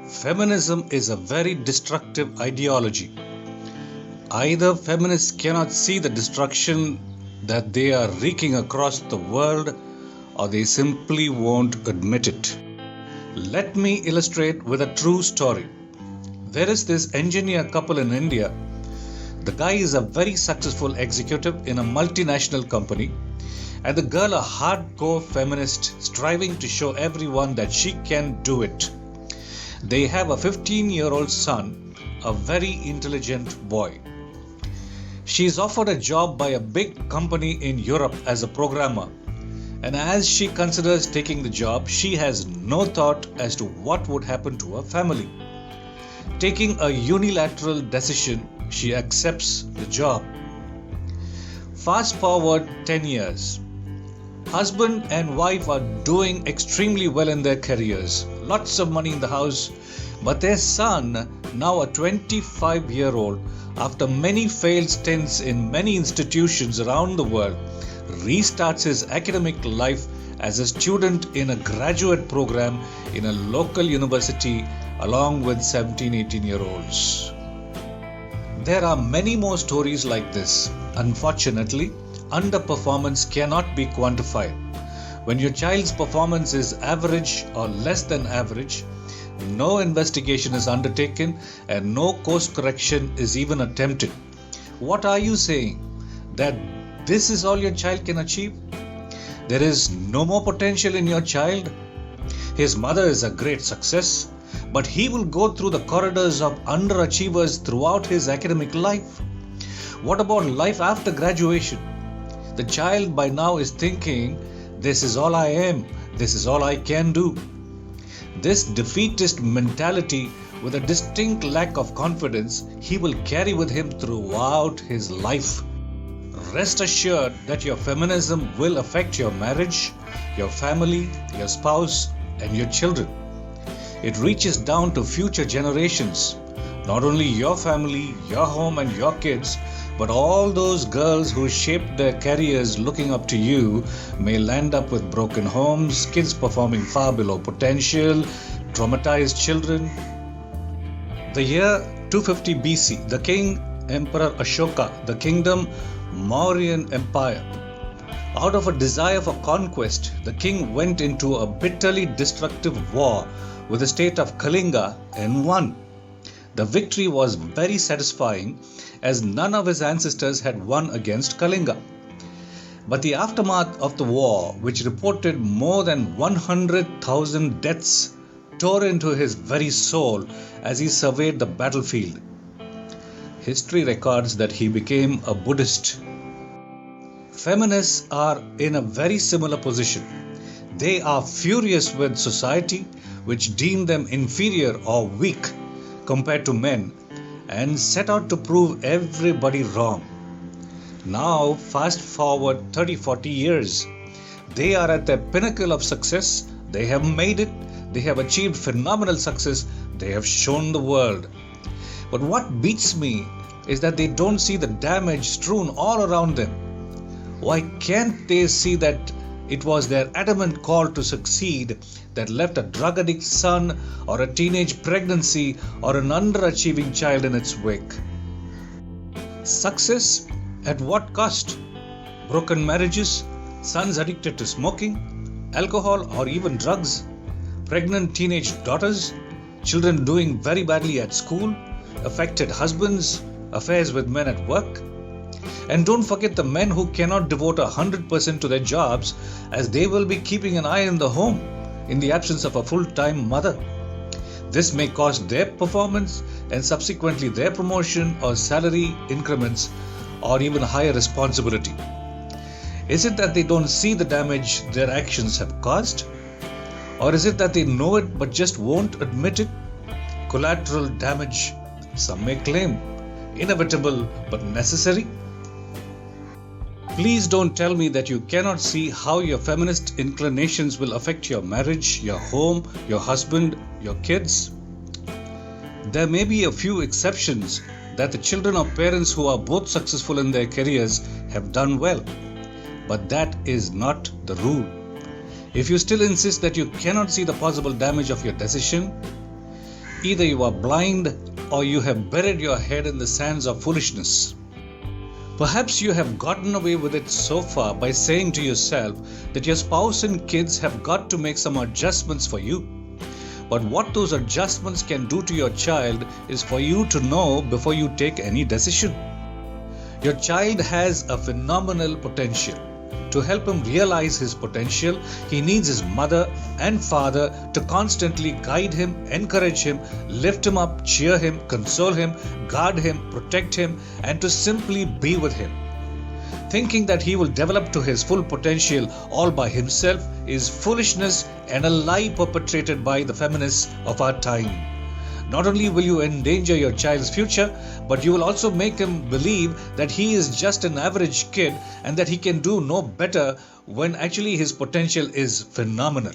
Feminism is a very destructive ideology. Either feminists cannot see the destruction that they are wreaking across the world, or they simply won't admit it. Let me illustrate with a true story. There is this engineer couple in India. The guy is a very successful executive in a multinational company, and the girl a hardcore feminist striving to show everyone that she can do it. They have a 15-year-old son, a very intelligent boy. She is offered a job by a big company in Europe as a programmer, and as she considers taking the job, she has no thought as to what would happen to her family. Taking a unilateral decision, she accepts the job. Fast forward 10 years. Husband and wife are doing extremely well in their careers, lots of money in the house, but their son, now a 25-year-old, after many failed stints in many institutions around the world, restarts his academic life as a student in a graduate program in a local university along with 17-18-year-olds. There are many more stories like this. Unfortunately, underperformance cannot be quantified. When your child's performance is average or less than average, no investigation is undertaken and no course correction is even attempted. What are you saying? That this is all your child can achieve? There is no more potential in your child? His mother is a great success, but he will go through the corridors of underachievers throughout his academic life. What about life after graduation? The child by now is thinking, this is all I am, this is all I can do. This defeatist mentality with a distinct lack of confidence he will carry with him throughout his life. Rest assured that your feminism will affect your marriage, your family, your spouse, and your children. It reaches down to future generations, not only your family, your home, and your kids, but all those girls who shaped their careers looking up to you may land up with broken homes, kids performing far below potential, traumatized children. The year 250 BC, the king Emperor Ashoka, the kingdom Mauryan Empire. Out of a desire for conquest, the king went into a bitterly destructive war with the state of Kalinga and won. The victory was very satisfying, as none of his ancestors had won against Kalinga. But the aftermath of the war, which reported more than 100,000 deaths, tore into his very soul as he surveyed the battlefield. History records that he became a Buddhist. Feminists are in a very similar position. They are furious with society, which deem them inferior or weak compared to men, and set out to prove everybody wrong. Now, fast forward 30-40 years, they are at the pinnacle of success. They have made it. They have achieved phenomenal success. They have shown the world. But what beats me is that they don't see the damage strewn all around them. Why can't they see that it was their adamant call to succeed that left a drug addict son or a teenage pregnancy or an underachieving child in its wake? Success at what cost? Broken marriages, sons addicted to smoking, alcohol or even drugs, pregnant teenage daughters, children doing very badly at school, affected husbands, affairs with men at work. And don't forget the men who cannot devote 100% to their jobs, as they will be keeping an eye in the home in the absence of a full-time mother. This may cost their performance and subsequently their promotion or salary increments or even higher responsibility. Is it that they don't see the damage their actions have caused? Or is it that they know it but just won't admit it? Collateral damage, some may claim, inevitable but necessary. Please don't tell me that you cannot see how your feminist inclinations will affect your marriage, your home, your husband, your kids. There may be a few exceptions that the children of parents who are both successful in their careers have done well, but that is not the rule. If you still insist that you cannot see the possible damage of your decision, Either you are blind or you have buried your head in the sands of foolishness. Perhaps you have gotten away with it so far by saying to yourself that your spouse and kids have got to make some adjustments for you. But what those adjustments can do to your child is for you to know before you take any decision. Your child has a phenomenal potential. To help him realize his potential, he needs his mother and father to constantly guide him, encourage him, lift him up, cheer him, console him, guard him, protect him, and to simply be with him. Thinking that he will develop to his full potential all by himself is foolishness and a lie perpetrated by the feminists of our time. Not only will you endanger your child's future, but you will also make him believe that he is just an average kid and that he can do no better when actually his potential is phenomenal.